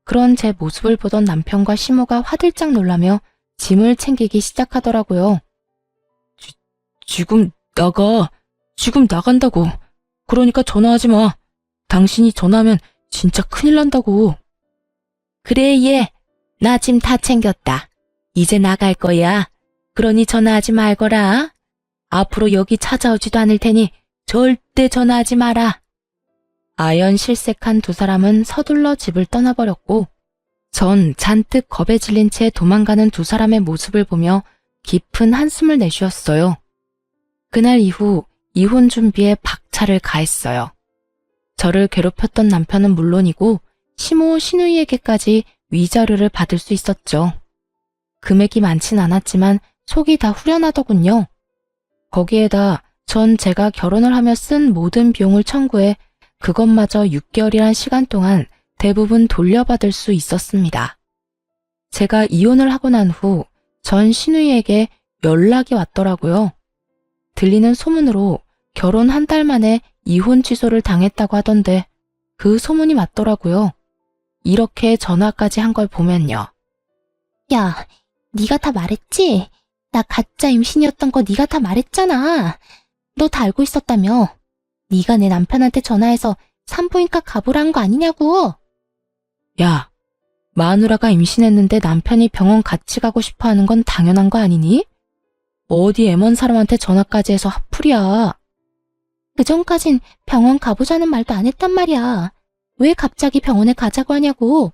Speaker 1: 그런 제 모습을 보던 남편과 시모가 화들짝 놀라며 짐을 챙기기 시작하더라고요. 지금 나가. 지금 나간다고. 그러니까 전화하지 마. 당신이 전화하면 진짜 큰일 난다고. 그래 얘. 나 짐 다 챙겼다. 이제 나갈 거야. 그러니 전화하지 말거라. 앞으로 여기 찾아오지도 않을 테니 절대 전화하지 마라. 아연실색한 두 사람은 서둘러 집을 떠나버렸고 전 잔뜩 겁에 질린 채 도망가는 두 사람의 모습을 보며 깊은 한숨을 내쉬었어요. 그날 이후 이혼 준비에 박차를 가했어요. 저를 괴롭혔던 남편은 물론이고 시모 시누이에게까지 위자료를 받을 수 있었죠. 금액이 많진 않았지만 속이 다 후련하더군요. 거기에다 전 제가 결혼을 하며 쓴 모든 비용을 청구해 그것마저 6개월이란 시간 동안 대부분 돌려받을 수 있었습니다. 제가 이혼을 하고 난 후 전 시누이에게 연락이 왔더라고요. 들리는 소문으로 결혼 한 달 만에 이혼 취소를 당했다고 하던데 그 소문이 맞더라고요. 이렇게 전화까지 한 걸 보면요.
Speaker 2: 야, 네가 다 말했지? 나 가짜 임신이었던 거 네가 다 말했잖아. 너 다 알고 있었다며. 네가 내 남편한테 전화해서 산부인과 가보라 한 거 아니냐고.
Speaker 1: 야, 마누라가 임신했는데 남편이 병원 같이 가고 싶어 하는 건 당연한 거 아니니? 어디 애먼 사람한테 전화까지 해서 핫플이야.
Speaker 2: 그전까진 병원 가보자는 말도 안 했단 말이야. 왜 갑자기 병원에 가자고 하냐고.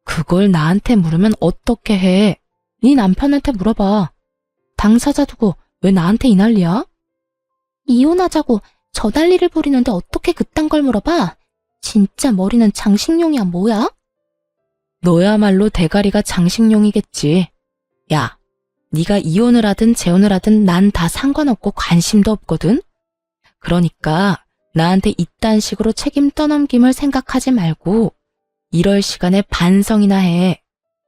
Speaker 1: 그걸 나한테 물으면 어떻게 해? 네 남편한테 물어봐. 당사자 두고 왜 나한테 이 난리야?
Speaker 2: 이혼하자고 저 난리를 부리는데 어떻게 그딴 걸 물어봐? 진짜 머리는 장식용이야 뭐야?
Speaker 1: 너야말로 대가리가 장식용이겠지. 야, 네가 이혼을 하든 재혼을 하든 난 다 상관없고 관심도 없거든? 그러니까 나한테 이딴 식으로 책임 떠넘김을 생각하지 말고 이럴 시간에 반성이나 해.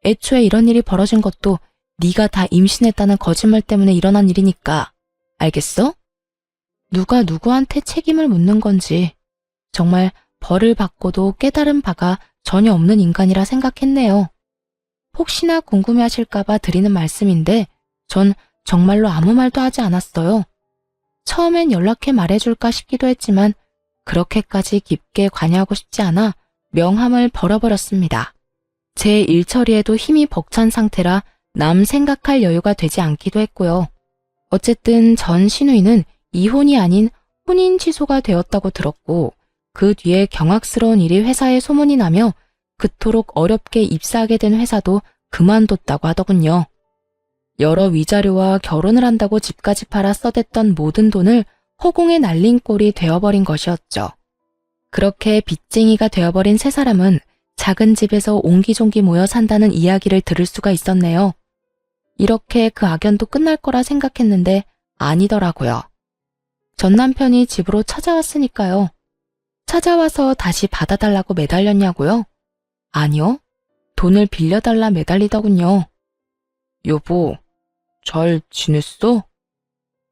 Speaker 1: 애초에 이런 일이 벌어진 것도 네가 다 임신했다는 거짓말 때문에 일어난 일이니까. 알겠어? 누가 누구한테 책임을 묻는 건지 정말 벌을 받고도 깨달은 바가 전혀 없는 인간이라 생각했네요. 혹시나 궁금해하실까봐 드리는 말씀인데 전 정말로 아무 말도 하지 않았어요. 처음엔 연락해 말해줄까 싶기도 했지만 그렇게까지 깊게 관여하고 싶지 않아 명함을 벌어버렸습니다. 제 일처리에도 힘이 벅찬 상태라 남 생각할 여유가 되지 않기도 했고요. 어쨌든 전 시누이는 이혼이 아닌 혼인 취소가 되었다고 들었고 그 뒤에 경악스러운 일이 회사에 소문이 나며 그토록 어렵게 입사하게 된 회사도 그만뒀다고 하더군요. 여러 위자료와 결혼을 한다고 집까지 팔아 써댔던 모든 돈을 허공에 날린 꼴이 되어버린 것이었죠. 그렇게 빚쟁이가 되어버린 세 사람은 작은 집에서 옹기종기 모여 산다는 이야기를 들을 수가 있었네요. 이렇게 그 악연도 끝날 거라 생각했는데 아니더라고요. 전 남편이 집으로 찾아왔으니까요. 찾아와서 다시 받아달라고 매달렸냐고요? 아니요. 돈을 빌려달라 매달리더군요. 여보, 잘 지냈어?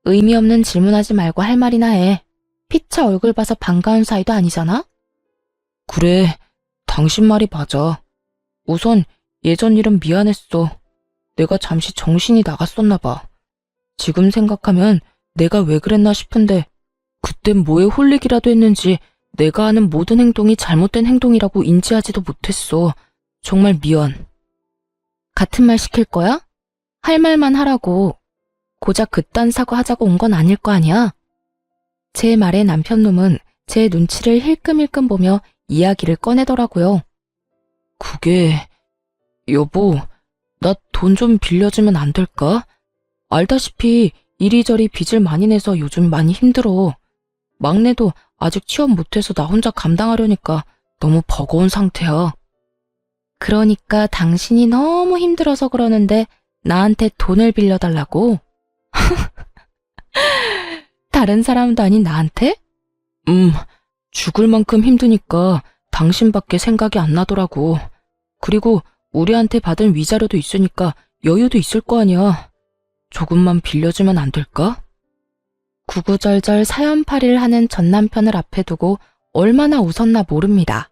Speaker 1: 의미 없는 질문하지 말고 할 말이나 해. 피차 얼굴 봐서 반가운 사이도 아니잖아? 그래, 당신 말이 맞아. 우선 예전 일은 미안했어. 내가 잠시 정신이 나갔었나 봐. 지금 생각하면 내가 왜 그랬나 싶은데 그땐 뭐에 홀리기라도 했는지 내가 하는 모든 행동이 잘못된 행동이라고 인지하지도 못했어. 정말 미안. 같은 말 시킬 거야? 할 말만 하라고. 고작 그딴 사고 하자고 온 건 아닐 거 아니야? 제 말에 남편놈은 제 눈치를 힐끔힐끔 보며 이야기를 꺼내더라고요. 그게... 여보, 나 돈 좀 빌려주면 안 될까? 알다시피 이리저리 빚을 많이 내서 요즘 많이 힘들어. 막내도 아직 취업 못해서 나 혼자 감당하려니까 너무 버거운 상태야. 그러니까 당신이 너무 힘들어서 그러는데 나한테 돈을 빌려달라고? 다른 사람도 아닌 나한테? 죽을 만큼 힘드니까 당신밖에 생각이 안 나더라고. 그리고 우리한테 받은 위자료도 있으니까 여유도 있을 거 아니야. 조금만 빌려주면 안 될까? 구구절절 사연팔이를 하는 전 남편을 앞에 두고 얼마나 웃었나 모릅니다.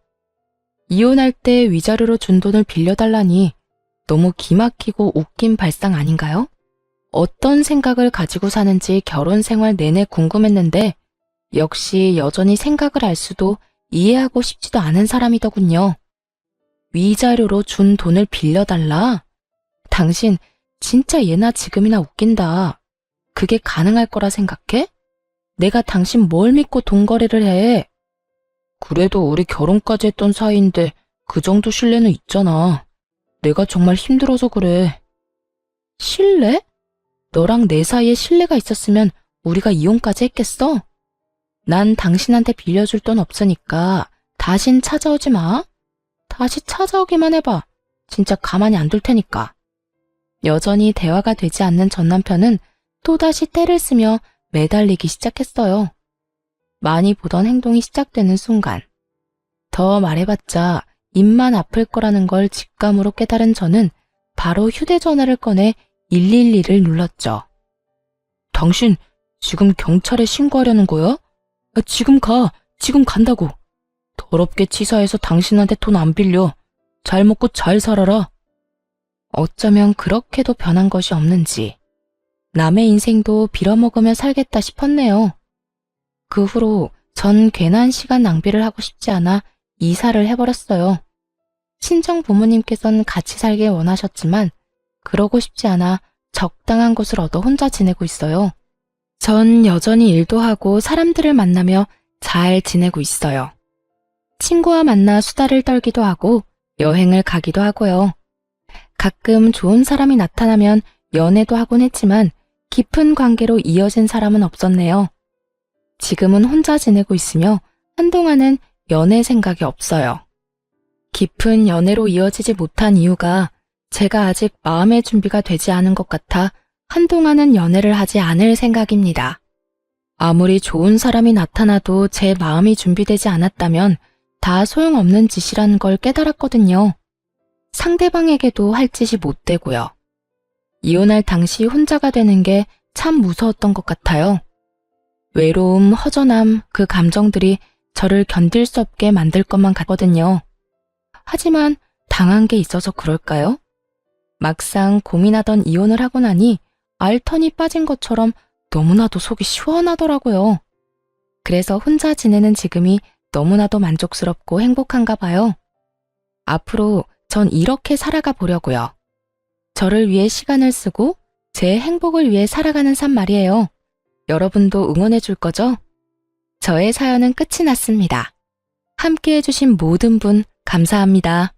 Speaker 1: 이혼할 때 위자료로 준 돈을 빌려달라니 너무 기막히고 웃긴 발상 아닌가요? 어떤 생각을 가지고 사는지 결혼 생활 내내 궁금했는데 역시 여전히 생각을 알 수도 이해하고 싶지도 않은 사람이더군요. 위자료로 준 돈을 빌려달라? 당신 진짜 예나 지금이나 웃긴다. 그게 가능할 거라 생각해? 내가 당신 뭘 믿고 돈 거래를 해? 그래도 우리 결혼까지 했던 사이인데 그 정도 신뢰는 있잖아. 내가 정말 힘들어서 그래. 신뢰? 너랑 내 사이에 신뢰가 있었으면 우리가 이혼까지 했겠어? 난 당신한테 빌려줄 돈 없으니까 다신 찾아오지 마. 다시 찾아오기만 해봐. 진짜 가만히 안 둘 테니까. 여전히 대화가 되지 않는 전 남편은 또다시 떼를 쓰며 매달리기 시작했어요. 많이 보던 행동이 시작되는 순간. 더 말해봤자 입만 아플 거라는 걸 직감으로 깨달은 저는 바로 휴대전화를 꺼내 112를 눌렀죠. 당신 지금 경찰에 신고하려는 거야? 지금 가. 지금 간다고. 더럽게 치사해서 당신한테 돈 안 빌려. 잘 먹고 잘 살아라. 어쩌면 그렇게도 변한 것이 없는지 남의 인생도 빌어먹으며 살겠다 싶었네요. 그 후로 전 괜한 시간 낭비를 하고 싶지 않아 이사를 해버렸어요.
Speaker 2: 친정 부모님께서는 같이 살길 원하셨지만 그러고 싶지 않아 적당한 곳을 얻어 혼자 지내고 있어요.
Speaker 1: 전 여전히 일도 하고 사람들을 만나며 잘 지내고 있어요. 친구와 만나 수다를 떨기도 하고 여행을 가기도 하고요. 가끔 좋은 사람이 나타나면 연애도 하곤 했지만 깊은 관계로 이어진 사람은 없었네요. 지금은 혼자 지내고 있으며 한동안은 연애 생각이 없어요. 깊은 연애로 이어지지 못한 이유가 제가 아직 마음의 준비가 되지 않은 것 같아 한동안은 연애를 하지 않을 생각입니다. 아무리 좋은 사람이 나타나도 제 마음이 준비되지 않았다면 다 소용없는 짓이라는 걸 깨달았거든요. 상대방에게도 할 짓이 못 되고요. 이혼할 당시 혼자가 되는 게 참 무서웠던 것 같아요. 외로움, 허전함, 그 감정들이 저를 견딜 수 없게 만들 것만 같거든요. 하지만 당한 게 있어서 그럴까요? 막상 고민하던 이혼을 하고 나니 알턴이 빠진 것처럼 너무나도 속이 시원하더라고요. 그래서 혼자 지내는 지금이 너무나도 만족스럽고 행복한가 봐요. 앞으로 전 이렇게 살아가 보려고요. 저를 위해 시간을 쓰고 제 행복을 위해 살아가는 삶 말이에요. 여러분도 응원해 줄 거죠? 저의 사연은 끝이 났습니다. 함께 해주신 모든 분 감사합니다.